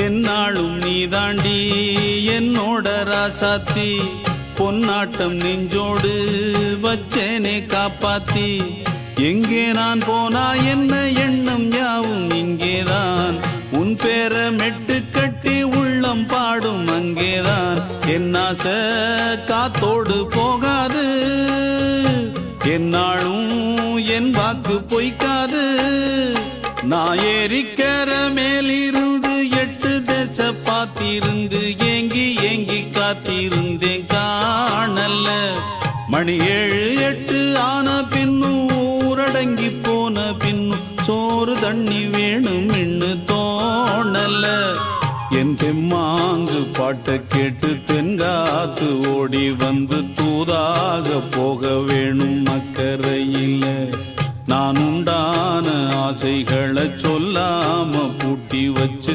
என்னாலும் நீதாண்டி என்னோட ராசாத்தி பொன்னாட்டம் நெஞ்சோடு வச்சேனே காப்பாத்தி எங்கே நான் போனா என்ன எண்ணம் யாவும் இங்கேதான் உன் பேர மெட்டு கட்டி உள்ளம் பாடும் அங்கேதான் என் ஆசை காத்தோடு போகாது என்னாலும் என் வாக்கு பொய்க்காது நான் ஏறிக்கிற மேலிருந்து 8 தேச பார்த்திருந்து ஏங்கி ஏங்கி காத்திருந்தேன் காணல்ல மணி 7 8 ஆன பின்னும் ஊரடங்கி போன பின்னும் சோறு தண்ணி வேணும் என்று தோணல என் தெம்மாங்கு பாட்டை கேட்டு தென்காத்து ஓடி வந்து தூதாக போக வேணும் அக்கறையில் நான் உண்டான ஆசைகளை சொல்லாம பூட்டி வச்சு